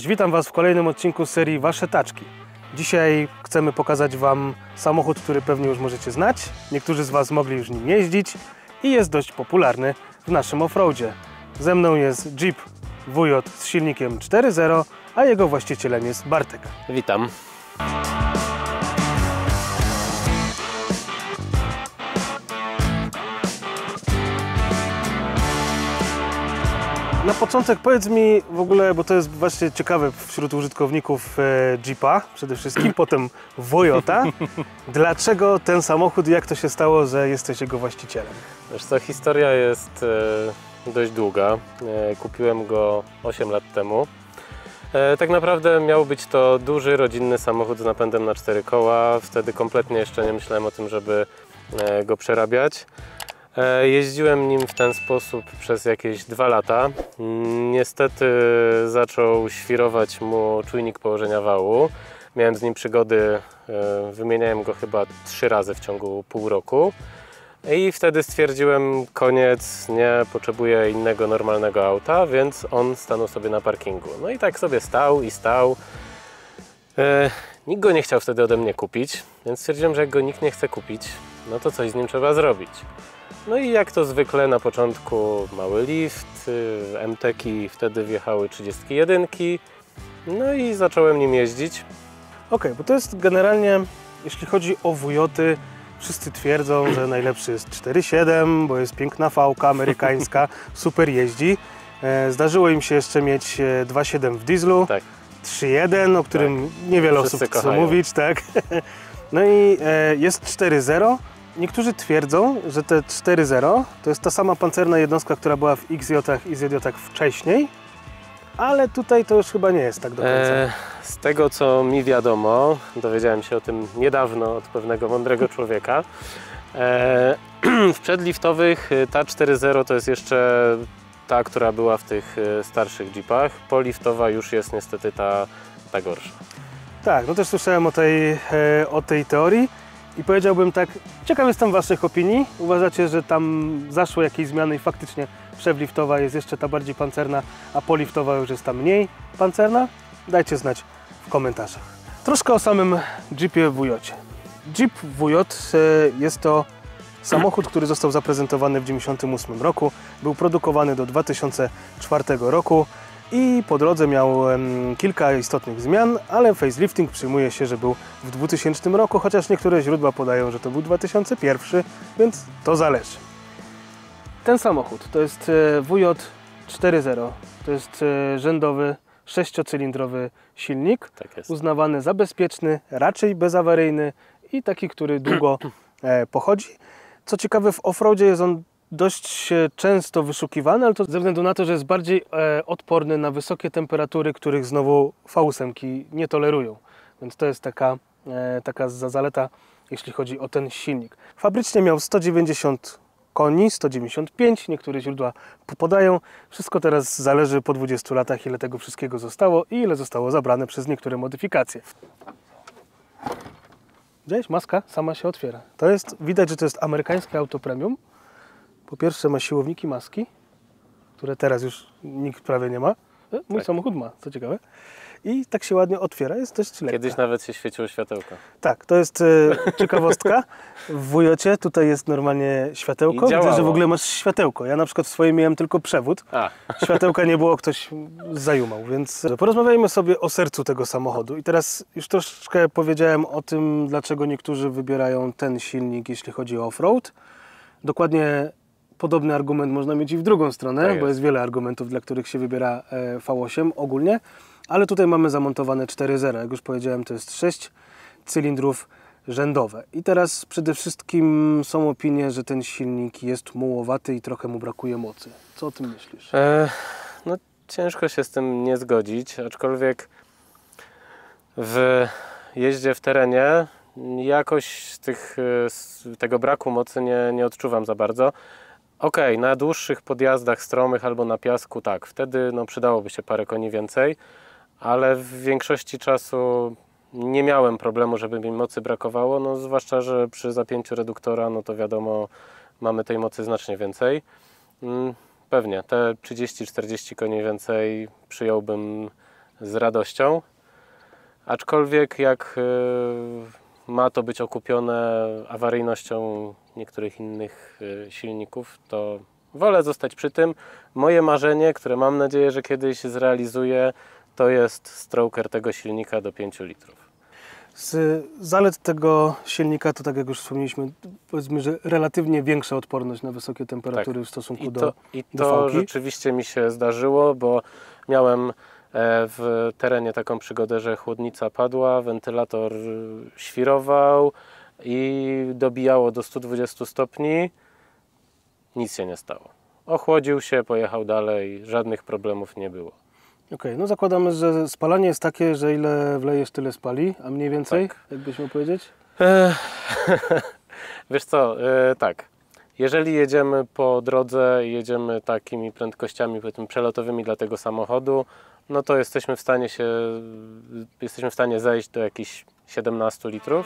Witam Was w kolejnym odcinku z serii Wasze taczki. Dzisiaj chcemy pokazać Wam samochód, który pewnie już możecie znać. Niektórzy z Was mogli już nim jeździć i jest dość popularny w naszym offroadzie. Ze mną jest Jeep WJ z silnikiem 4.0, a jego właścicielem jest Bartek. Witam. Na początek powiedz mi w ogóle, bo to jest właśnie ciekawe wśród użytkowników Jeepa przede wszystkim, potem Wojota. Dlaczego ten samochód i jak to się stało, że jesteś jego właścicielem? Wiesz co, historia jest dość długa. Kupiłem go 8 lat temu. Tak naprawdę miał być to duży, rodzinny samochód z napędem na 4 koła. Wtedy kompletnie jeszcze nie myślałem o tym, żeby go przerabiać. Jeździłem nim w ten sposób przez jakieś 2 lata. Niestety zaczął świrować mu czujnik położenia wału. Miałem z nim przygody, wymieniałem go chyba 3 razy w ciągu pół roku. I wtedy stwierdziłem, koniec, nie potrzebuję innego normalnego auta, więc on stanął sobie na parkingu. No i tak sobie stał i stał. Nikt go nie chciał wtedy ode mnie kupić, więc stwierdziłem, że jak go nikt nie chce kupić, no to coś z nim trzeba zrobić. No i jak to zwykle na początku mały lift, MTeki wtedy wjechały 31, no i zacząłem nim jeździć. Okej, bo to jest generalnie, jeśli chodzi o WJ-y, wszyscy twierdzą, że najlepszy jest 4.7, bo jest piękna fałka amerykańska, super jeździ. Zdarzyło im się jeszcze mieć 2.7 w dieslu, Tak. 3.1, o którym niewiele Wszyscy osób chce kochają. mówić, tak. No i jest 4.0. Niektórzy twierdzą, że te 4.0 to jest ta sama pancerna jednostka, która była w XJ-ach i ZJ-ach wcześniej, ale tutaj to już chyba nie jest tak do końca. Z tego co mi wiadomo, dowiedziałem się o tym niedawno od pewnego mądrego człowieka, w przedliftowych ta 4.0 to jest jeszcze ta, która była w tych starszych Jeepach, poliftowa już jest niestety ta gorsza. Tak, no też słyszałem o tej teorii i powiedziałbym tak, ciekaw jestem Waszych opinii. Uważacie, że tam zaszły jakieś zmiany i faktycznie przedliftowa jest jeszcze ta bardziej pancerna, a poliftowa już jest ta mniej pancerna? Dajcie znać w komentarzach. Troszkę o samym Jeepie WJ. Jeep WJ jest to samochód, który został zaprezentowany w 1998 roku. Był produkowany do 2004 roku. I po drodze miał kilka istotnych zmian, ale facelifting przyjmuje się, że był w 2000 roku, chociaż niektóre źródła podają, że to był 2001, więc to zależy. Ten samochód to jest WJ 4.0, to jest rzędowy, 6-cylindrowy silnik, Tak jest. uznawany za bezpieczny, raczej bezawaryjny i taki, który długo pochodzi. Co ciekawe, w offroadzie jest on dość często wyszukiwany, ale to ze względu na to, że jest bardziej odporny na wysokie temperatury, których znowu V8 nie tolerują. Więc to jest taka zaleta, jeśli chodzi o ten silnik. Fabrycznie miał 190 koni, 195, niektóre źródła podają. Wszystko teraz zależy po 20 latach, ile tego wszystkiego zostało i ile zostało zabrane przez niektóre modyfikacje. Widziałeś? Maska sama się otwiera. To jest, widać, że to jest amerykańskie auto premium. Po pierwsze ma siłowniki maski, które teraz już nikt prawie nie ma. Mój samochód ma, co ciekawe. I tak się ładnie otwiera, jest dość lekka. Kiedyś nawet się świeciło światełko. Tak, to jest ciekawostka. W WJ-cie tutaj jest normalnie światełko. I działało. Widzę, że w ogóle masz światełko. Ja na przykład w swoim miałem tylko przewód. Światełka nie było, ktoś zajumał, więc porozmawiajmy sobie o sercu tego samochodu. I teraz już troszeczkę powiedziałem o tym, dlaczego niektórzy wybierają ten silnik, jeśli chodzi o offroad. Dokładnie podobny argument można mieć i w drugą stronę, Tak bo jest wiele argumentów, dla których się wybiera V8 ogólnie. Ale tutaj mamy zamontowane 4.0. Jak już powiedziałem, to jest 6 cylindrów rzędowe. I teraz przede wszystkim są opinie, że ten silnik jest mułowaty i trochę mu brakuje mocy. Co o tym myślisz? No ciężko się z tym nie zgodzić, aczkolwiek w jeździe w terenie jakoś tego braku mocy nie odczuwam za bardzo. Okej, na dłuższych podjazdach stromych albo na piasku tak, wtedy no, przydałoby się parę koni więcej, ale w większości czasu nie miałem problemu, żeby mi mocy brakowało, no zwłaszcza, że przy zapięciu reduktora, no to wiadomo, mamy tej mocy znacznie więcej. Pewnie, te 30-40 koni więcej przyjąłbym z radością. Aczkolwiek jak ma to być okupione awaryjnością niektórych innych silników, to wolę zostać przy tym. Moje marzenie, które mam nadzieję, że kiedyś zrealizuję, to jest stroker tego silnika do 5 litrów. Z zalet tego silnika to, tak jak już wspomnieliśmy, powiedzmy, że relatywnie większa odporność na wysokie temperatury w stosunku do to rzeczywiście mi się zdarzyło, bo miałem w terenie taką przygodę, że chłodnica padła, wentylator świrował i dobijało do 120 stopni. Nic się nie stało. Ochłodził się, pojechał dalej, żadnych problemów nie było. Okej, no zakładamy, że spalanie jest takie, że ile wlejesz, tyle spali, a mniej więcej, Tak. jakbyś miał powiedzieć? Wiesz co, tak. Jeżeli jedziemy po drodze, jedziemy takimi prędkościami, powiedzmy, przelotowymi dla tego samochodu, no to jesteśmy w stanie zejść do jakichś 17 litrów.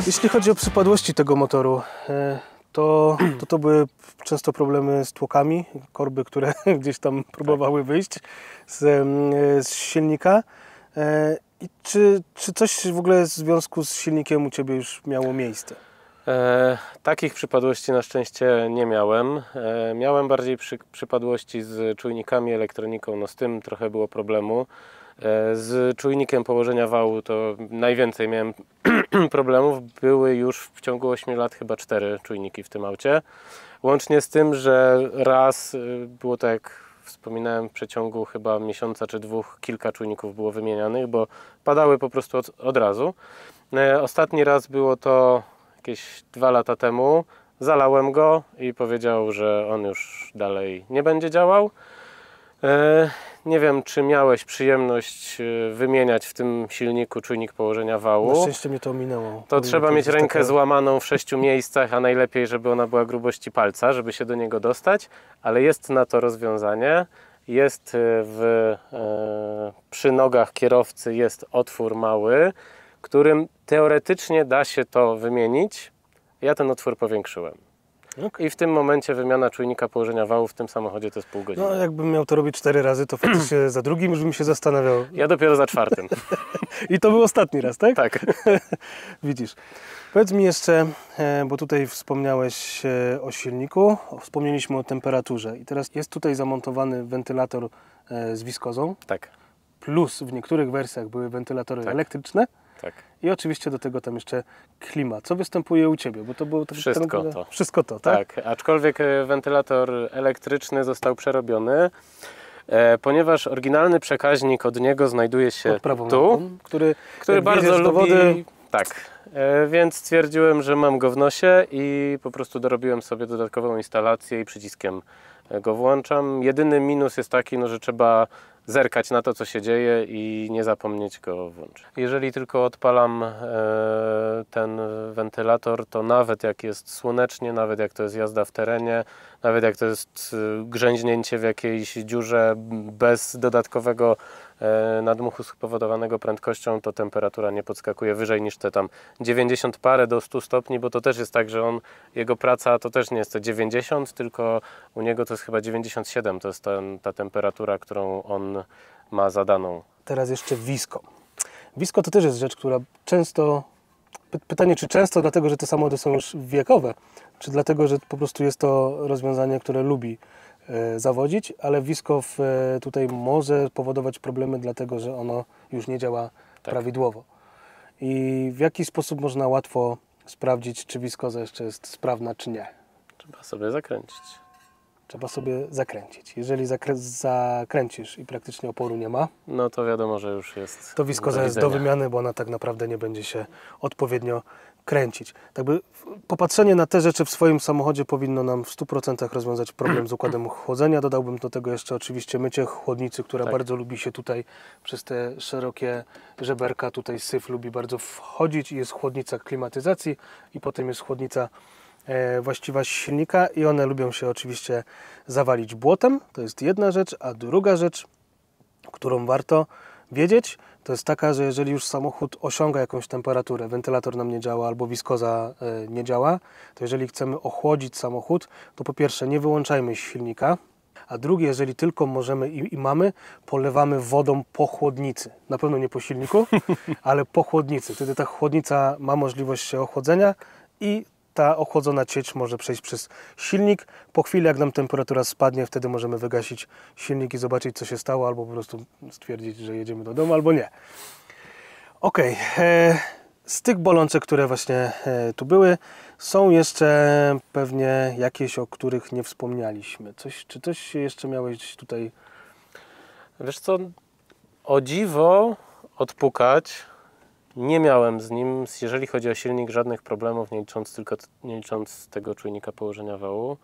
Jeśli chodzi o przypadłości tego motoru, to były często problemy z tłokami, korby, które gdzieś tam próbowały wyjść z silnika. I czy coś w ogóle w związku z silnikiem u Ciebie już miało miejsce? Takich przypadłości na szczęście nie miałem. Miałem bardziej przypadłości z czujnikami, elektroniką, no z tym trochę było problemu. Z czujnikiem położenia wału to najwięcej miałem problemów. Były już w ciągu 8 lat chyba 4 czujniki w tym aucie. Łącznie z tym, że raz było tak, jak wspominałem, w przeciągu chyba miesiąca czy 2 kilka czujników było wymienianych, bo padały po prostu od razu. Ostatni raz było to jakieś 2 lata temu. Zalałem go i powiedział, że on już dalej nie będzie działał. Nie wiem, czy miałeś przyjemność wymieniać w tym silniku czujnik położenia wału. Na szczęście mnie to ominęło. To trzeba mieć rękę złamaną w 6 miejscach, a najlepiej, żeby ona była grubości palca, żeby się do niego dostać, ale jest na to rozwiązanie. Jest przy nogach kierowcy jest otwór mały, którym teoretycznie da się to wymienić. Ja ten otwór powiększyłem. I w tym momencie wymiana czujnika położenia wału w tym samochodzie to jest pół godziny. No, jakbym miał to robić 4 razy, to faktycznie za drugim już bym się zastanawiał. Ja dopiero za 4. I to był ostatni raz, tak? Tak. Widzisz. Powiedz mi jeszcze, bo tutaj wspomniałeś o silniku, wspomnieliśmy o temperaturze i teraz jest tutaj zamontowany wentylator z wiskozą. Tak. Plus w niektórych wersjach były wentylatory elektryczne. Tak. I oczywiście do tego tam jeszcze klima. Co występuje u Ciebie? Bo to było Wszystko to, tak? Tak, aczkolwiek wentylator elektryczny został przerobiony, ponieważ oryginalny przekaźnik od niego znajduje się tu, który bardzo lubi. Tak, więc stwierdziłem, że mam go w nosie i po prostu dorobiłem sobie dodatkową instalację i przyciskiem go włączam. Jedyny minus jest taki, no, że trzeba zerkać na to, co się dzieje i nie zapomnieć go włączyć. Jeżeli tylko odpalam ten wentylator, to nawet jak jest słonecznie, nawet jak to jest jazda w terenie, nawet jak to jest grzęźnięcie w jakiejś dziurze bez dodatkowego nadmuchu spowodowanego prędkością, to temperatura nie podskakuje wyżej niż te tam 90 parę do 100 stopni, bo to też jest tak, że jego praca to też nie jest te 90, tylko u niego to jest chyba 97, to jest ta temperatura, którą on ma zadaną. Teraz jeszcze wisko. Wisko to też jest rzecz, która często, pytanie czy często, dlatego że te samochody są już wiekowe, czy dlatego, że po prostu jest to rozwiązanie, które lubi zawodzić, ale wisko tutaj może powodować problemy, dlatego że ono już nie działa prawidłowo. I w jaki sposób można łatwo sprawdzić, czy wiskoza jeszcze jest sprawna, czy nie? Trzeba sobie zakręcić. Trzeba sobie zakręcić. Jeżeli zakręcisz i praktycznie oporu nie ma, no to wiadomo, że już jest. To wiskoza jest do wymiany, bo ona tak naprawdę nie będzie się odpowiednio kręcić. Tak by popatrzenie na te rzeczy w swoim samochodzie powinno nam w 100% rozwiązać problem z układem chłodzenia. Dodałbym do tego jeszcze oczywiście mycie chłodnicy, która bardzo lubi się tutaj przez te szerokie żeberka, tutaj syf lubi bardzo wchodzić i jest chłodnica klimatyzacji i potem jest chłodnica właściwa silnika i one lubią się oczywiście zawalić błotem. To jest jedna rzecz, a druga rzecz, którą warto wiedzieć, to jest taka, że jeżeli już samochód osiąga jakąś temperaturę, wentylator nam nie działa albo wiskoza nie działa, to jeżeli chcemy ochłodzić samochód, to po pierwsze nie wyłączajmy silnika, a drugie, jeżeli tylko możemy i mamy, polewamy wodą po chłodnicy. Na pewno nie po silniku, ale po chłodnicy. Wtedy ta chłodnica ma możliwość ochłodzenia i ta ochłodzona ciecz może przejść przez silnik. Po chwili, jak nam temperatura spadnie, wtedy możemy wygasić silnik i zobaczyć, co się stało, albo po prostu stwierdzić, że jedziemy do domu, albo nie. Ok, z tych bolączek, które właśnie tu były, są jeszcze pewnie jakieś, o których nie wspomnialiśmy. Czy coś jeszcze miałeś tutaj? Wiesz co, o dziwo odpukać nie miałem z nim, jeżeli chodzi o silnik, żadnych problemów, nie licząc tego czujnika położenia wału.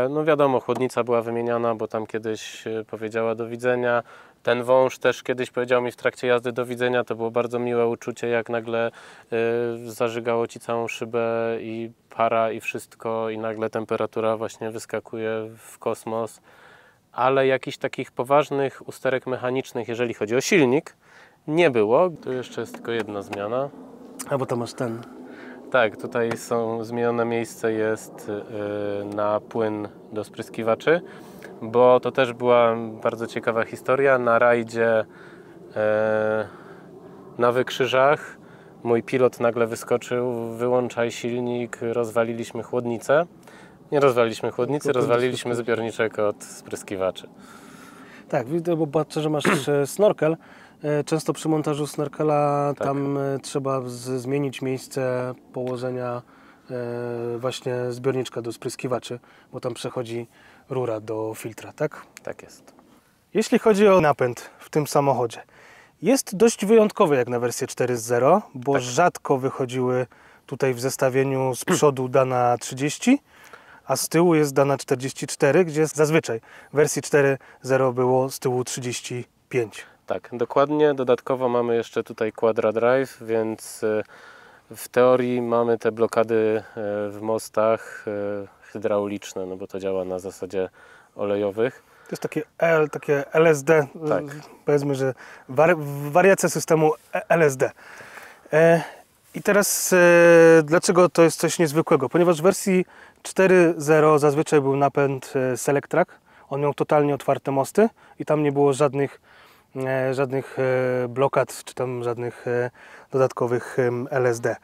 No wiadomo, chłodnica była wymieniana, bo tam kiedyś powiedziała do widzenia. Ten wąż też kiedyś powiedział mi w trakcie jazdy do widzenia. To było bardzo miłe uczucie, jak nagle zażygało Ci całą szybę i para i wszystko i nagle temperatura właśnie wyskakuje w kosmos. Ale jakichś takich poważnych usterek mechanicznych, jeżeli chodzi o silnik, nie było. Tu jeszcze jest tylko jedna zmiana. A bo tam masz ten. Tak, tutaj zmienione miejsce jest na płyn do spryskiwaczy, bo to też była bardzo ciekawa historia. Na rajdzie na Wykrzyżach mój pilot nagle wyskoczył: wyłączaj silnik, rozwaliliśmy chłodnicę. Nie rozwaliliśmy chłodnicy, rozwaliliśmy zbiorniczek od spryskiwaczy. Tak, bo patrzę, że masz snorkel. Często przy montażu snorkela tam trzeba zmienić miejsce położenia właśnie zbiorniczka do spryskiwaczy, bo tam przechodzi rura do filtra, tak? Tak jest. Jeśli chodzi o napęd w tym samochodzie, jest dość wyjątkowy jak na wersję 4.0, bo rzadko wychodziły tutaj w zestawieniu z przodu dana 30, a z tyłu jest dana 44, gdzie zazwyczaj w wersji 4.0 było z tyłu 35. Tak, dokładnie. Dodatkowo mamy jeszcze tutaj Quadra Drive, więc w teorii mamy te blokady w mostach hydrauliczne, no bo to działa na zasadzie olejowych. To jest takie LSD, tak. Powiedzmy, że wariacja systemu LSD. I teraz dlaczego to jest coś niezwykłego? Ponieważ w wersji 4.0 zazwyczaj był napęd Selec-Track. On miał totalnie otwarte mosty i tam nie było żadnych blokad, czy tam żadnych dodatkowych LSD.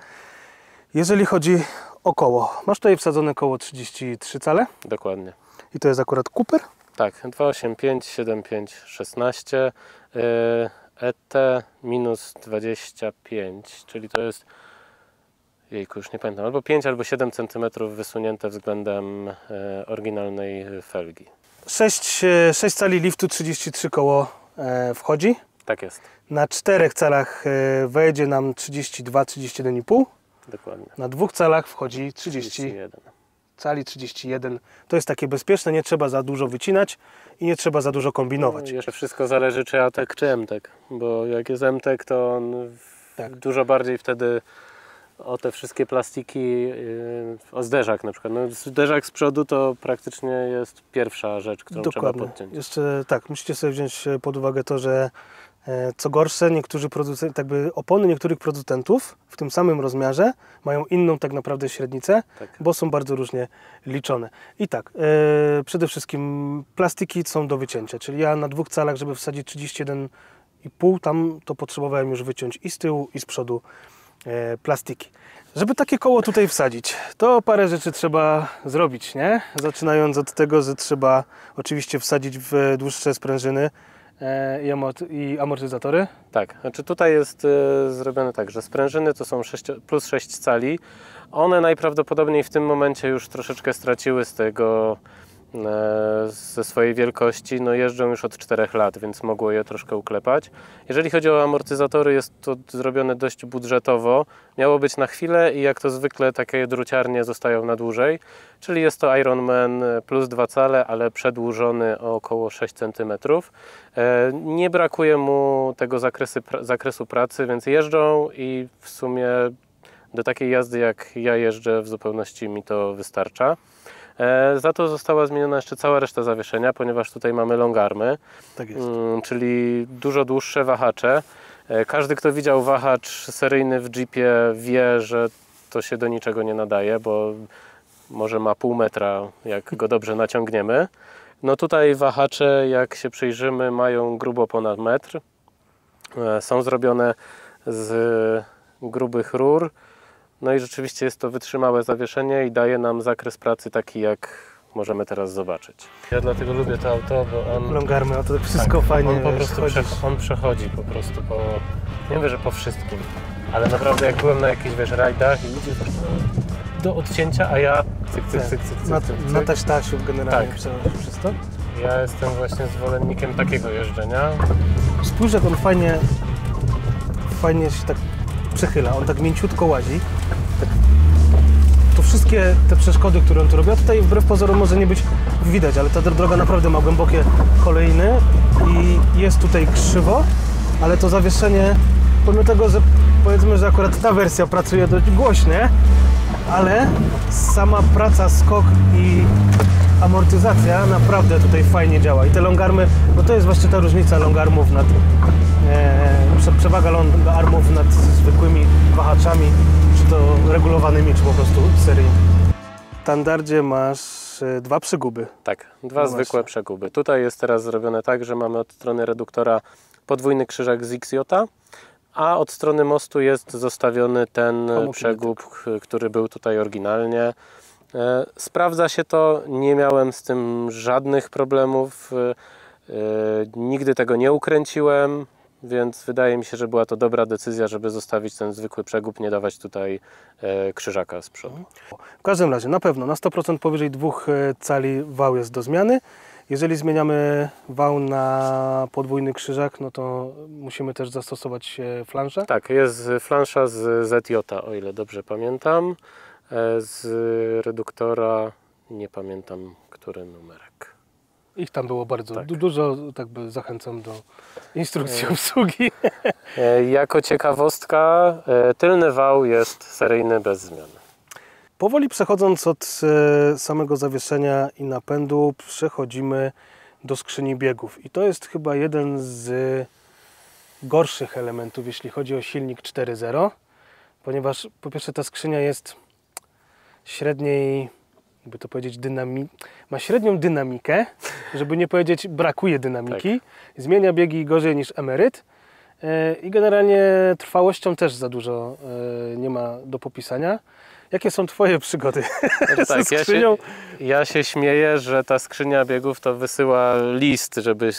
Jeżeli chodzi o koło, masz tutaj wsadzone koło 33 cale. Dokładnie. I to jest akurat Cooper? Tak, 285, 75, 16, ET minus 25, czyli to jest, jejku, już nie pamiętam, albo 5 albo 7 cm wysunięte względem oryginalnej felgi. 6 cali liftu, 33 koło wchodzi. Tak jest. Na 4 calach wejdzie nam 32-31,5. Dokładnie. Na 2 calach wchodzi 31. Cali 31. To jest takie bezpieczne, nie trzeba za dużo wycinać i nie trzeba za dużo kombinować. No, jeszcze wszystko zależy, czy ATEK, czy MTEK, bo jak jest MTEK, to on dużo bardziej wtedy o te wszystkie plastiki, o zderzak na przykład. No, zderzak z przodu to praktycznie jest pierwsza rzecz, którą trzeba podciąć. Jeszcze tak, musicie sobie wziąć pod uwagę to, że co gorsze, opony niektórych producentów w tym samym rozmiarze mają inną tak naprawdę średnicę, bo są bardzo różnie liczone. I tak, przede wszystkim plastiki są do wycięcia, czyli ja na 2 calach, żeby wsadzić 31,5, tam to potrzebowałem już wyciąć i z tyłu, i z przodu plastiki. Żeby takie koło tutaj wsadzić, to parę rzeczy trzeba zrobić, nie? Zaczynając od tego, że trzeba oczywiście wsadzić w dłuższe sprężyny i amortyzatory. Tak, znaczy tutaj jest zrobione tak, że sprężyny to są plus 6 cali. One najprawdopodobniej w tym momencie już troszeczkę straciły ze swojej wielkości, no jeżdżą już od 4 lat, więc mogło je troszkę uklepać. Jeżeli chodzi o amortyzatory, jest to zrobione dość budżetowo. Miało być na chwilę i jak to zwykle takie druciarnie zostają na dłużej, czyli jest to Ironman plus 2 cale, ale przedłużony o około 6 cm. Nie brakuje mu tego zakresu pracy, więc jeżdżą i w sumie do takiej jazdy jak ja jeżdżę w zupełności mi to wystarcza. Za to została zmieniona jeszcze cała reszta zawieszenia, ponieważ tutaj mamy long army, Tak jest. czyli dużo dłuższe wahacze. Każdy, kto widział wahacz seryjny w Jeepie, wie, że to się do niczego nie nadaje, bo może ma pół metra, jak go dobrze naciągniemy. No tutaj wahacze, jak się przyjrzymy, mają grubo ponad metr. Są zrobione z grubych rur. No i rzeczywiście jest to wytrzymałe zawieszenie i daje nam zakres pracy taki, jak możemy teraz zobaczyć. Ja dlatego lubię to auto, bo on... Long army, a to wszystko fajnie on po prostu on przechodzi po prostu po... Nie wiem, że po wszystkim, ale naprawdę jak byłem na jakichś, wiesz, rajdach i ludzie do odcięcia, a ja cyk. Na taś-tasiu generalnie Tak. przechodzisz przez to. Ja jestem właśnie zwolennikiem takiego jeżdżenia. Spójrz, jak on fajnie się tak przechyla, on tak mięciutko łazi. Tak. To wszystkie te przeszkody, które on tu robi, a tutaj wbrew pozorom może nie być widać, ale ta droga naprawdę ma głębokie kolejny i jest tutaj krzywo, ale to zawieszenie, pomimo tego, że powiedzmy, że akurat ta wersja pracuje dość głośnie, ale sama praca, skok i amortyzacja naprawdę tutaj fajnie działa. I te long army, bo to jest właśnie ta różnica long armów nad przewaga long armów nad zwykłymi wahaczami, czy to regulowanymi, czy po prostu seryjnymi. W standardzie masz 2 przyguby. Tak, 2 zwykłe przeguby. Tutaj jest teraz zrobione tak, że mamy od strony reduktora podwójny krzyżak z XJ, a od strony mostu jest zostawiony ten przegub, który był tutaj oryginalnie. Sprawdza się to, nie miałem z tym żadnych problemów, nigdy tego nie ukręciłem, więc wydaje mi się, że była to dobra decyzja, żeby zostawić ten zwykły przegub, nie dawać tutaj krzyżaka z przodu. W każdym razie na pewno na 100% powyżej 2 cali wał jest do zmiany. Jeżeli zmieniamy wał na podwójny krzyżak, no to musimy też zastosować flanszę. Tak, jest flansza z ZJ, o ile dobrze pamiętam. Z reduktora nie pamiętam, który numerek. Ich tam było bardzo Tak. dużo, tak by zachęcam do instrukcji obsługi. Jako ciekawostka, tylny wał jest seryjny bez zmian. Powoli przechodząc od samego zawieszenia i napędu, przechodzimy do skrzyni biegów. I to jest chyba jeden z gorszych elementów, jeśli chodzi o silnik 4.0, ponieważ po pierwsze ta skrzynia jest średniej, jakby to powiedzieć, ma średnią dynamikę, żeby nie powiedzieć brakuje dynamiki, zmienia biegi gorzej niż emeryt i generalnie trwałością też za dużo nie ma do popisania. Jakie są Twoje przygody ze skrzynią? Ja się śmieję, że ta skrzynia biegów to wysyła list, żeby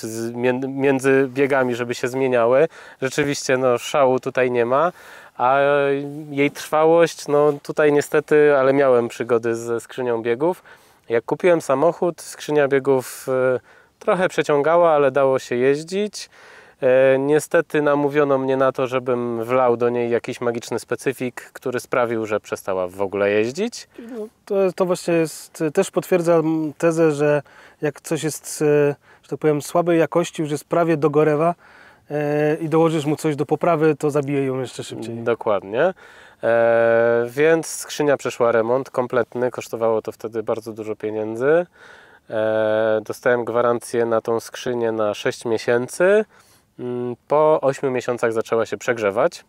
między biegami, żeby się zmieniały. Rzeczywiście no, szału tutaj nie ma, a jej trwałość, no tutaj niestety, ale miałem przygody ze skrzynią biegów. Jak kupiłem samochód, skrzynia biegów trochę przeciągała, ale dało się jeździć. Niestety namówiono mnie na to, żebym wlał do niej jakiś magiczny specyfik, który sprawił, że przestała w ogóle jeździć. No, to właśnie jest, też potwierdza tezę, że jak coś jest, że tak powiem, słabej jakości, już jest prawie do gorewa i dołożysz mu coś do poprawy, to zabije ją jeszcze szybciej. Dokładnie. Więc skrzynia przeszła remont kompletny, kosztowało to wtedy bardzo dużo pieniędzy. Dostałem gwarancję na tą skrzynię na 6 miesięcy. Po 8 miesiącach zaczęła się przegrzewać.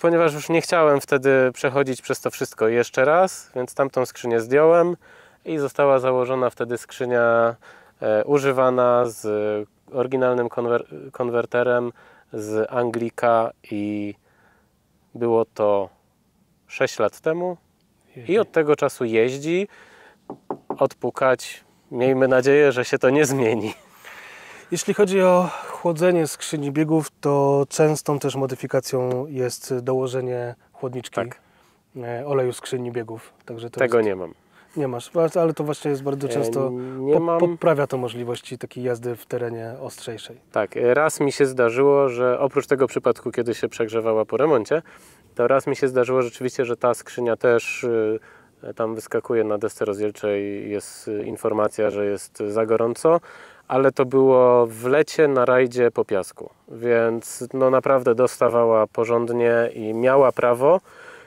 Ponieważ już nie chciałem wtedy przechodzić przez to wszystko jeszcze raz, więc tamtą skrzynię zdjąłem i została założona wtedy skrzynia używana z oryginalnym konwerterem z Anglika i było to 6 lat temu i od tego czasu jeździ. Odpukać, miejmy nadzieję, że się to nie zmieni. Jeśli chodzi o chłodzenie skrzyni biegów, to częstą też modyfikacją jest dołożenie chłodniczki oleju skrzyni biegów. Także to tego nie mam. Nie masz, ale to właśnie jest bardzo często, poprawia to możliwości takiej jazdy w terenie ostrzejszej. Tak, raz mi się zdarzyło, że oprócz tego przypadku, kiedy się przegrzewała po remoncie, to raz mi się zdarzyło rzeczywiście, że ta skrzynia też tam wyskakuje na desce rozdzielczej, jest informacja, że jest za gorąco, ale to było w lecie na rajdzie po piasku, więc no naprawdę dostawała porządnie i miała prawo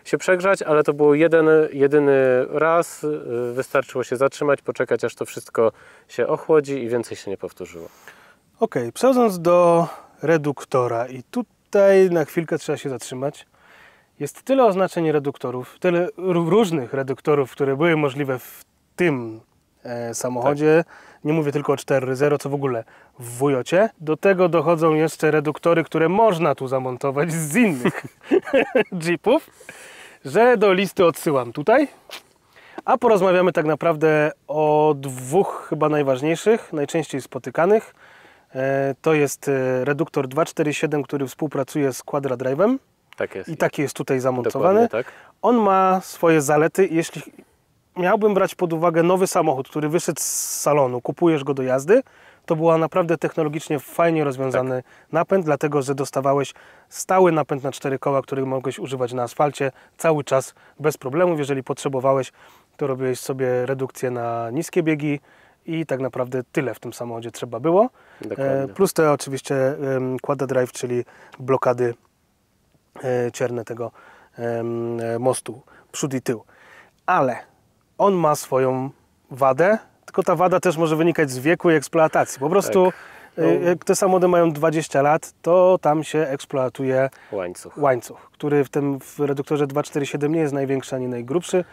się przegrzać, ale to było jedyny raz. Wystarczyło się zatrzymać, poczekać, aż to wszystko się ochłodzi i więcej się nie powtórzyło. Ok, przechodząc do reduktora i tutaj na chwilkę trzeba się zatrzymać. Jest tyle oznaczeń reduktorów, tyle różnych reduktorów, które były możliwe w tym samochodzie. Tak. Nie mówię tylko o 4.0, co w ogóle w Wujocie. Do tego dochodzą jeszcze reduktory, które można tu zamontować z innych Jeepów, że do listy odsyłam tutaj. A porozmawiamy tak naprawdę o dwóch chyba najważniejszych, najczęściej spotykanych. To jest reduktor 247, który współpracuje z Quadra Drive'em. Tak jest. I taki jest tutaj zamontowany. Dokładnie, tak. On ma swoje zalety. Jeśli miałbym brać pod uwagę nowy samochód, który wyszedł z salonu, kupujesz go do jazdy, to była naprawdę technologicznie fajnie rozwiązany napęd, dlatego że dostawałeś stały napęd na 4 koła, który mogłeś używać na asfalcie cały czas bez problemów. Jeżeli potrzebowałeś, to robiłeś sobie redukcję na niskie biegi i tak naprawdę tyle w tym samochodzie trzeba było. Dokładnie. Plus te oczywiście Quad Drive, czyli blokady cierne tego mostu, przód i tył. Ale on ma swoją wadę, tylko ta wada też może wynikać z wieku i eksploatacji. Po prostu jak te samochody mają 20 lat, to tam się eksploatuje łańcuch, który w reduktorze 247 nie jest największy ani najgrubszy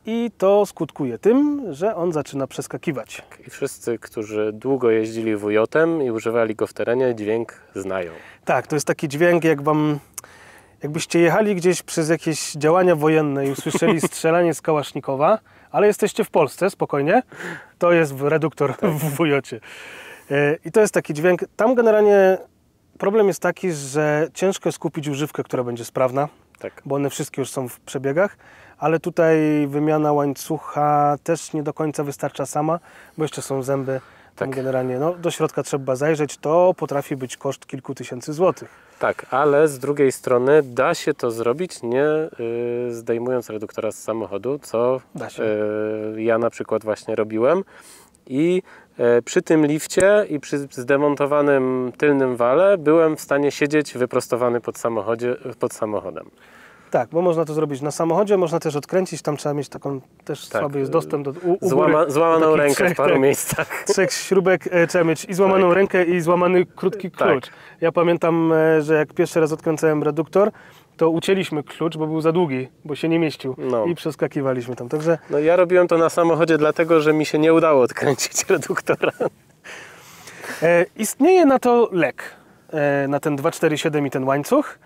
i to skutkuje tym, że on zaczyna przeskakiwać. I wszyscy, którzy długo jeździli Wujotem i używali go w terenie, dźwięk znają. Tak, to jest taki dźwięk, jakbyście jechali gdzieś przez jakieś działania wojenne i usłyszeli strzelanie z kałasznikowa, ale jesteście w Polsce, spokojnie, to jest reduktor w Wujocie. I to jest taki dźwięk. Tam generalnie problem jest taki, że ciężko jest kupić używkę, która będzie sprawna, bo one wszystkie już są w przebiegach, ale tutaj wymiana łańcucha też nie do końca wystarcza sama, bo jeszcze są zęby. Tam generalnie do środka trzeba zajrzeć, to potrafi być koszt kilku tysięcy złotych. Tak, ale z drugiej strony da się to zrobić nie zdejmując reduktora z samochodu, co ja na przykład właśnie robiłem. I przy tym lifcie i przy zdemontowanym tylnym wale byłem w stanie siedzieć wyprostowany pod samochodem. Tak, bo można to zrobić na samochodzie, można też odkręcić, tam trzeba mieć taką, też słaby jest dostęp do złamaną rękę w paru miejscach. 3 śrubek trzeba mieć i złamaną rękę i złamany krótki klucz. Ja pamiętam, że jak pierwszy raz odkręcałem reduktor, to ucięliśmy klucz, bo był za długi, bo się nie mieścił i przeskakiwaliśmy tam. Także... ja robiłem to na samochodzie dlatego, że mi się nie udało odkręcić reduktora. Istnieje na to lek, na ten 247 i ten łańcuch.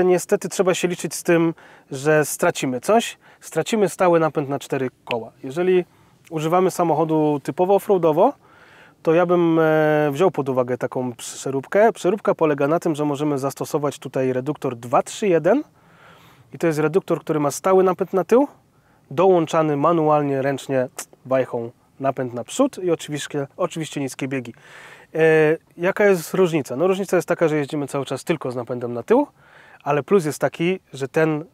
Niestety trzeba się liczyć z tym, że stracimy coś. Stracimy stały napęd na 4 koła. Jeżeli używamy samochodu typowo offroadowo, to ja bym wziął pod uwagę taką przeróbkę. Przeróbka polega na tym, że możemy zastosować tutaj reduktor 231 i to jest reduktor, który ma stały napęd na tył, dołączany manualnie, ręcznie wajchą napęd na przód i oczywiście niskie biegi. Jaka jest różnica? No różnica jest taka, że jeździmy cały czas tylko z napędem na tył, ale plus jest taki, że ten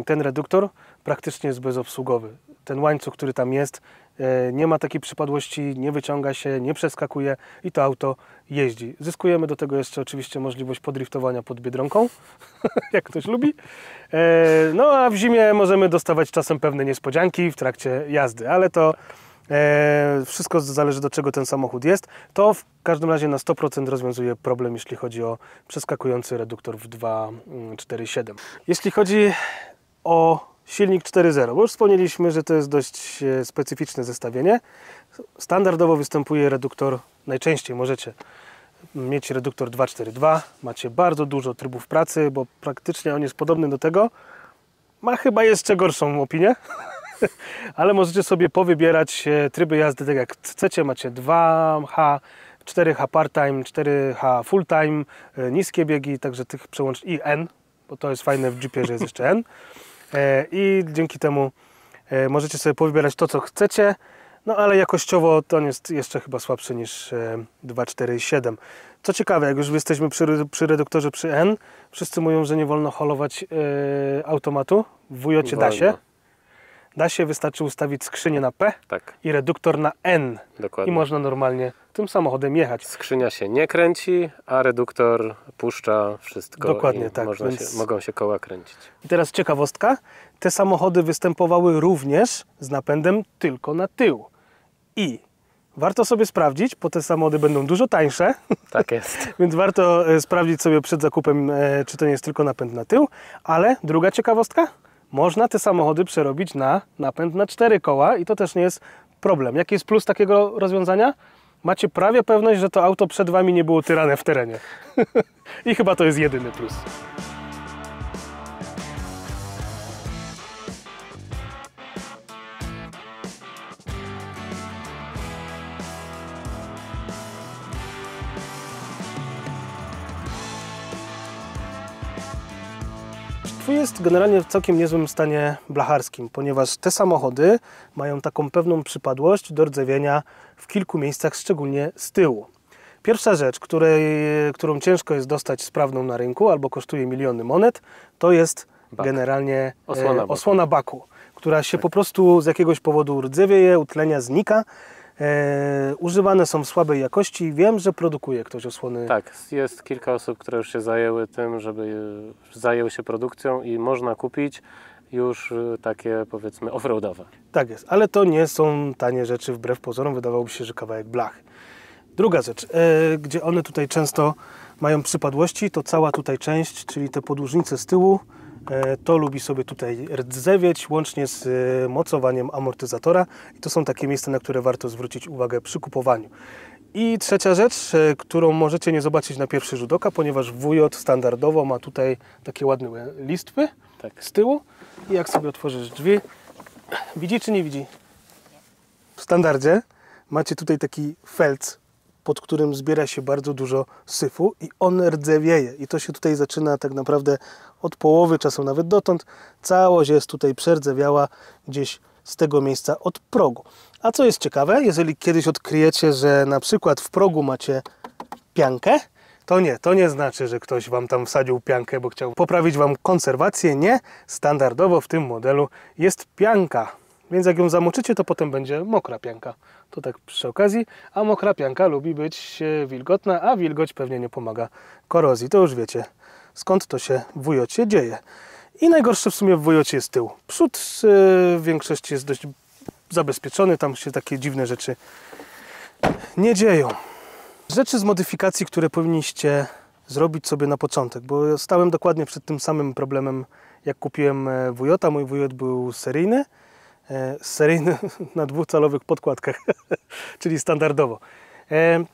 reduktor praktycznie jest bezobsługowy. Ten łańcuch, który tam jest, nie ma takiej przypadłości, nie wyciąga się, nie przeskakuje i to auto jeździ. Zyskujemy do tego jeszcze oczywiście możliwość podriftowania pod Biedronką, jak ktoś lubi. No a w zimie możemy dostawać czasem pewne niespodzianki w trakcie jazdy, ale to wszystko zależy, do czego ten samochód jest. To w każdym razie na 100% rozwiązuje problem, jeśli chodzi o przeskakujący reduktor w 247. Jeśli chodzi o silnik 4.0, bo już wspomnieliśmy, że to jest dość specyficzne zestawienie. Standardowo występuje reduktor, najczęściej możecie mieć reduktor 242. Macie bardzo dużo trybów pracy, bo praktycznie on jest podobny do tego. Ma chyba jeszcze gorszą opinię. Ale możecie sobie powybierać tryby jazdy tak jak chcecie. Macie 2H, 4H part-time, 4H full-time, niskie biegi, także tych przełączników i N, bo to jest fajne w Jeepie, że jest jeszcze N. I dzięki temu możecie sobie powybierać to, co chcecie, no ale jakościowo to on jest jeszcze chyba słabszy niż 247. Co ciekawe, jak już jesteśmy przy reduktorze przy N, wszyscy mówią, że nie wolno holować automatu. W Wujocie da się. Da się, wystarczy ustawić skrzynię na P Tak, i reduktor na N. dokładnie. I można normalnie tym samochodem jechać. Skrzynia się nie kręci, a reduktor puszcza wszystko. Dokładnie i tak, mogą się koła kręcić. I teraz ciekawostka. Te samochody występowały również z napędem tylko na tył. I warto sobie sprawdzić, bo te samochody będą dużo tańsze, Tak jest. więc warto sprawdzić sobie przed zakupem, czy to nie jest tylko napęd na tył. Ale druga ciekawostka, można te samochody przerobić na napęd na 4 koła i to też nie jest problem. Jaki jest plus takiego rozwiązania? Macie prawie pewność, że to auto przed Wami nie było tyrane w terenie. I chyba to jest jedyny plus. Twój jest generalnie w całkiem niezłym stanie blacharskim, ponieważ te samochody mają taką pewną przypadłość do rdzewienia w kilku miejscach, szczególnie z tyłu. Pierwsza rzecz, którą ciężko jest dostać sprawną na rynku albo kosztuje miliony monet, to jest generalnie osłona baku, która się po prostu z jakiegoś powodu rdzewieje, utlenia, znika. Używane są w słabej jakości. Wiem, że produkuje ktoś osłony. Tak, jest kilka osób, które już się zajęły tym, zajęły się produkcją i można kupić już takie, powiedzmy, offroadowe. Tak jest, ale to nie są tanie rzeczy, wbrew pozorom wydawałoby się, że kawałek blachy. Druga rzecz, gdzie one tutaj często mają przypadłości, to cała tutaj część, czyli te podłużnice z tyłu, to lubi sobie tutaj rdzewieć, łącznie z mocowaniem amortyzatora i to są takie miejsca, na które warto zwrócić uwagę przy kupowaniu. I trzecia rzecz, którą możecie nie zobaczyć na pierwszy rzut oka, ponieważ WJ standardowo ma tutaj takie ładne listwy z tyłu i jak sobie otworzysz drzwi, widzi czy nie widzi? W standardzie macie tutaj taki felc, pod którym zbiera się bardzo dużo syfu i on rdzewieje. I to się tutaj zaczyna tak naprawdę od połowy, czasem nawet dotąd. Całość jest tutaj przerdzewiała gdzieś z tego miejsca od progu. A co jest ciekawe, jeżeli kiedyś odkryjecie, że na przykład w progu macie piankę, to nie znaczy, że ktoś Wam tam wsadził piankę, bo chciał poprawić Wam konserwację. Nie, standardowo w tym modelu jest pianka. Więc jak ją zamoczycie, to potem będzie mokra pianka. To tak przy okazji. A mokra pianka lubi być wilgotna, a wilgoć pewnie nie pomaga korozji. To już wiecie, skąd to się w Wujocie dzieje. I najgorsze w sumie w Wujocie jest tył. Przód w większości jest dość zabezpieczony, tam się takie dziwne rzeczy nie dzieją. Rzeczy z modyfikacji, które powinniście zrobić sobie na początek, bo stałem dokładnie przed tym samym problemem, jak kupiłem Wujota. Mój Wujot był seryjny na dwucalowych podkładkach, czyli standardowo.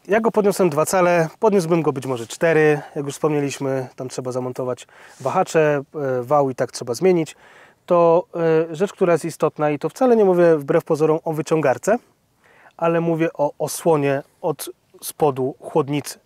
Ja go podniosłem 2 cale, podniósłbym go być może 4, jak już wspomnieliśmy, tam trzeba zamontować wahacze, wał i tak trzeba zmienić. To rzecz, która jest istotna i to wcale nie mówię wbrew pozorom o wyciągarce, ale mówię o osłonie od spodu chłodnicy,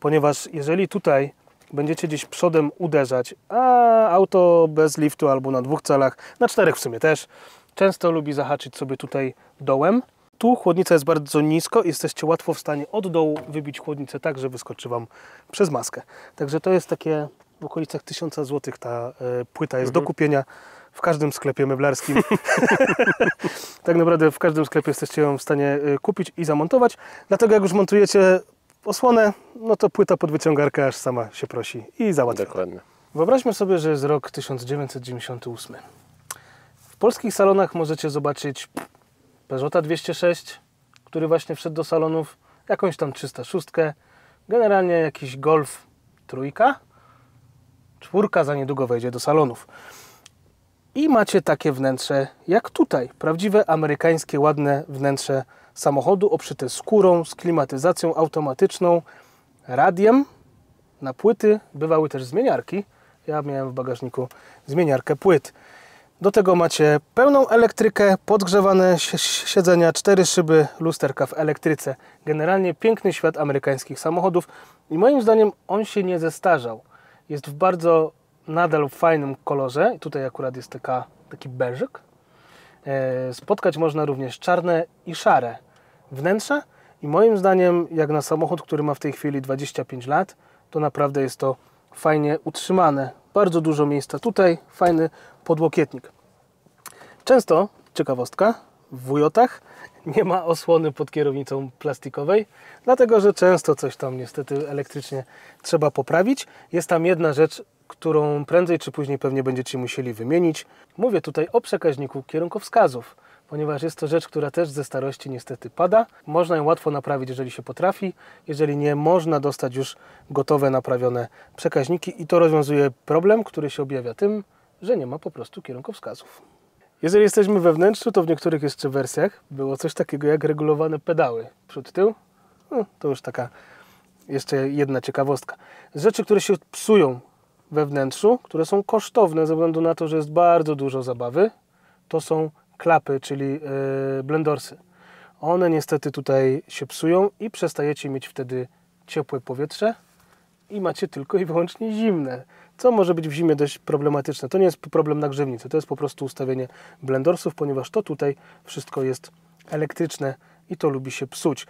ponieważ jeżeli tutaj będziecie gdzieś przodem uderzać, a auto bez liftu albo na 2 calach, na 4 w sumie też, często lubi zahaczyć sobie tutaj dołem. Tu chłodnica jest bardzo nisko i jesteście łatwo w stanie od dołu wybić chłodnicę tak, że wyskoczy Wam przez maskę. Także to jest takie w okolicach 1000 zł ta płyta jest do kupienia w każdym sklepie meblarskim. Tak naprawdę w każdym sklepie jesteście ją w stanie kupić i zamontować. Dlatego jak już montujecie osłonę, no to płyta pod wyciągarkę aż sama się prosi i załatwia. Dokładnie. Wyobraźmy sobie, że jest rok 1998. W polskich salonach możecie zobaczyć Peugeota 206, który właśnie wszedł do salonów, jakąś tam 306, generalnie jakiś Golf trójka, 4 za niedługo wejdzie do salonów. I macie takie wnętrze jak tutaj, prawdziwe amerykańskie ładne wnętrze samochodu obszyte skórą, z klimatyzacją automatyczną, radiem. Na płyty bywały też zmieniarki. Ja miałem w bagażniku zmieniarkę płyt. Do tego macie pełną elektrykę, podgrzewane siedzenia, 4 szyby, lusterka w elektryce. Generalnie piękny świat amerykańskich samochodów i moim zdaniem on się nie zestarzał. Jest w bardzo nadal fajnym kolorze. Tutaj akurat jest taki beżyk. Spotkać można również czarne i szare wnętrza i moim zdaniem jak na samochód, który ma w tej chwili 25 lat, to naprawdę jest to fajnie utrzymane. Bardzo dużo miejsca tutaj, fajny podłokietnik. Często ciekawostka. W Wujotach nie ma osłony pod kierownicą plastikowej, dlatego że często coś tam niestety elektrycznie trzeba poprawić. Jest tam jedna rzecz, którą prędzej czy później pewnie będziecie musieli wymienić. Mówię tutaj o przekaźniku kierunkowskazów, ponieważ jest to rzecz, która też ze starości niestety pada. Można ją łatwo naprawić, jeżeli się potrafi. Jeżeli nie, można dostać już gotowe, naprawione przekaźniki i to rozwiązuje problem, który się objawia tym, że nie ma po prostu kierunkowskazów. Jeżeli jesteśmy we wnętrzu, to w niektórych jeszcze wersjach było coś takiego jak regulowane pedały przód-tył. No, to już taka jeszcze jedna ciekawostka. Rzeczy, które się psują we wnętrzu, które są kosztowne ze względu na to, że jest bardzo dużo zabawy, to są klapy, czyli blendorsy. One niestety tutaj się psują i przestajecie mieć wtedy ciepłe powietrze i macie tylko i wyłącznie zimne, co może być w zimie dość problematyczne. To nie jest problem na grzewnicy, to jest po prostu ustawienie blendorsów, ponieważ to tutaj wszystko jest elektryczne i to lubi się psuć.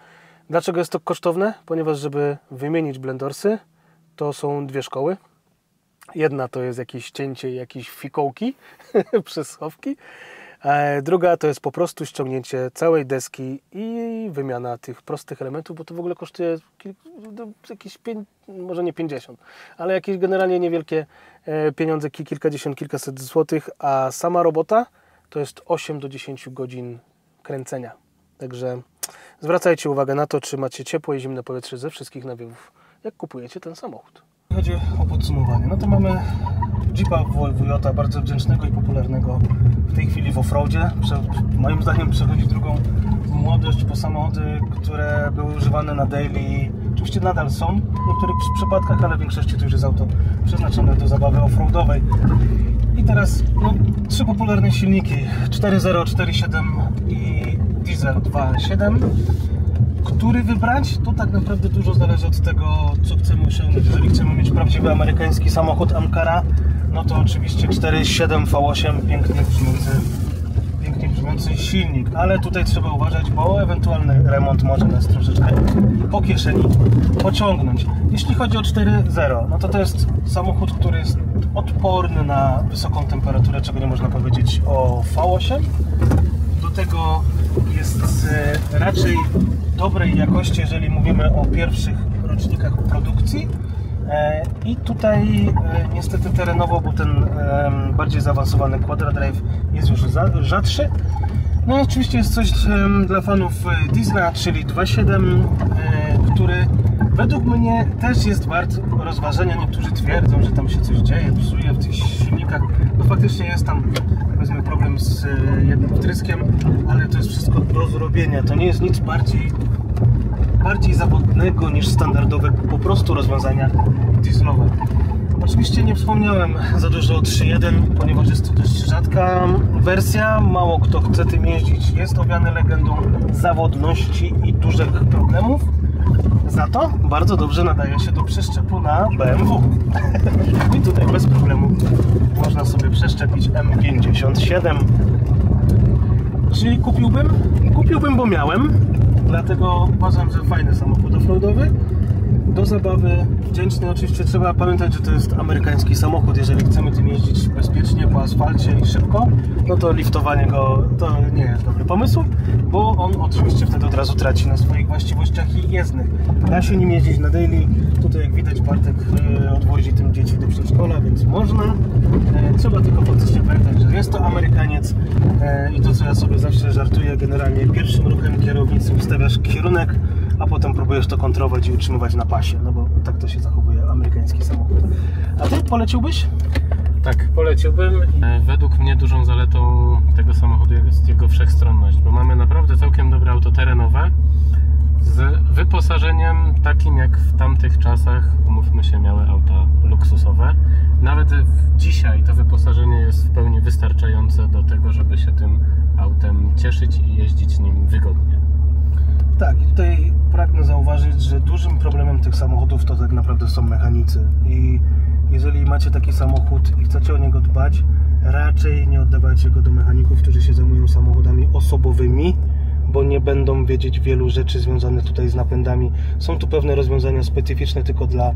Dlaczego jest to kosztowne? Ponieważ żeby wymienić blendorsy, to są dwie szkoły. Jedna to jest jakieś cięcie, jakieś fikołki przez schowki. Druga to jest po prostu ściągnięcie całej deski i wymiana tych prostych elementów, bo to w ogóle kosztuje jakieś może nie 50, ale jakieś generalnie niewielkie pieniądze, kilkadziesiąt, kilkaset złotych, a sama robota to jest 8 do 10 godzin kręcenia. Także zwracajcie uwagę na to, czy macie ciepłe i zimne powietrze ze wszystkich nawiewów, jak kupujecie ten samochód. Chodzi o podsumowanie. No to mamy Jeepa Wujota, bardzo wdzięcznego i popularnego w tej chwili w offroadzie. Moim zdaniem przechodzi drugą młodość, bo samochody, które były używane na daily, oczywiście nadal są w niektórych przypadkach, ale w większości to już jest auto przeznaczone do zabawy offroadowej. I teraz no, trzy popularne silniki 4.0, 4.7 i diesel 2.7. Który wybrać? To tak naprawdę dużo zależy od tego, co chcemy osiągnąć. Jeżeli chcemy mieć prawdziwy amerykański samochód Ankara, no to oczywiście 4.7 V8, pięknie brzmiący silnik, ale tutaj trzeba uważać, bo ewentualny remont może nas troszeczkę po kieszeni pociągnąć. Jeśli chodzi o 4.0, no to jest samochód, który jest odporny na wysoką temperaturę, czego nie można powiedzieć o V8. Do tego jest raczej dobrej jakości, jeżeli mówimy o pierwszych rocznikach produkcji. I tutaj niestety terenowo, bo ten bardziej zaawansowany Quadra-Drive jest już rzadszy. No oczywiście jest coś dla fanów diesla, czyli 2.7, który według mnie też jest wart rozważenia. Niektórzy twierdzą, że tam się coś dzieje, psuje w tych silnikach. No faktycznie jest tam, powiedzmy, problem z jednym wtryskiem, ale to jest wszystko do zrobienia. To nie jest nic bardziej zawodnego niż standardowe po prostu rozwiązania dieslowe. Oczywiście nie wspomniałem za dużo o 3.1, ponieważ jest to dość rzadka wersja. Mało kto chce tym jeździć. Jest owiany legendą zawodności i dużych problemów. Za to bardzo dobrze nadaje się do przeszczepu na BMW. I tutaj bez problemu można sobie przeszczepić M57. Czyli kupiłbym, bo miałem. Dlatego uważam, że fajny samochód offroadowy. Do zabawy, wdzięczny. Oczywiście trzeba pamiętać, że to jest amerykański samochód. Jeżeli chcemy tym jeździć bezpiecznie po asfalcie i szybko, no to liftowanie go to nie jest dobry pomysł, bo on oczywiście wtedy od razu traci na swoich właściwościach jezdnych. Da się nim jeździć na daily. Tutaj jak widać Bartek odwozi tym dzieci do przedszkola, więc można. Trzeba tylko faktycznie pamiętać, że jest to Amerykaniec i to, co ja sobie zawsze żartuję, generalnie pierwszym ruchem kierownicy ustawiasz kierunek, a potem próbujesz to kontrolować i utrzymywać na pasie, no bo tak to się zachowuje amerykański samochód. A Ty poleciłbyś? Tak, poleciłbym. Według mnie dużą zaletą tego samochodu jest jego wszechstronność, bo mamy naprawdę całkiem dobre auto terenowe z wyposażeniem takim jak w tamtych czasach, umówmy się, miały auta luksusowe. Nawet dzisiaj to wyposażenie jest w pełni wystarczające do tego, żeby się tym autem cieszyć i jeździć nim wygodnie. Tak, i tutaj pragnę zauważyć, że dużym problemem tych samochodów to tak naprawdę są mechanicy. I jeżeli macie taki samochód i chcecie o niego dbać, raczej nie oddawajcie go do mechaników, którzy się zajmują samochodami osobowymi, bo nie będą wiedzieć wielu rzeczy związanych tutaj z napędami. Są tu pewne rozwiązania specyficzne tylko dla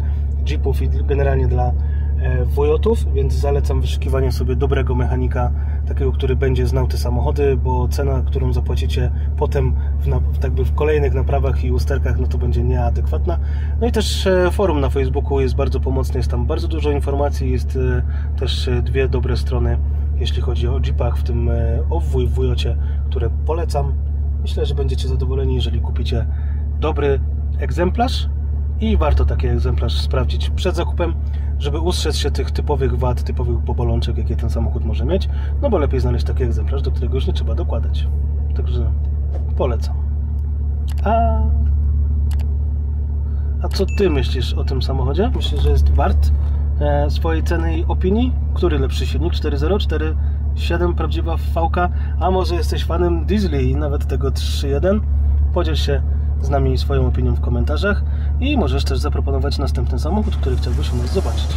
Jeepów i generalnie dla Wujotów, więc zalecam wyszukiwanie sobie dobrego mechanika takiego, który będzie znał te samochody, bo cena, którą zapłacicie potem w kolejnych naprawach i usterkach, no to będzie nieadekwatna. No i też forum na Facebooku jest bardzo pomocne, jest tam bardzo dużo informacji, jest też 2 dobre strony, jeśli chodzi o Jeepach, w tym o Wujocie, które polecam. Myślę, że będziecie zadowoleni, jeżeli kupicie dobry egzemplarz i warto taki egzemplarz sprawdzić przed zakupem, żeby ustrzec się tych typowych wad, typowych pobolączek, jakie ten samochód może mieć, no bo lepiej znaleźć taki egzemplarz, do którego już nie trzeba dokładać. Także polecam. A co Ty myślisz o tym samochodzie? Myślisz, że jest wart swojej ceny i opinii? Który lepszy silnik? 4.0, 4.7, prawdziwa V-ka? A może jesteś fanem diesli i nawet tego 3.1? Podziel się z nami swoją opinią w komentarzach i możesz też zaproponować następny samochód, który chciałbyś u nas zobaczyć.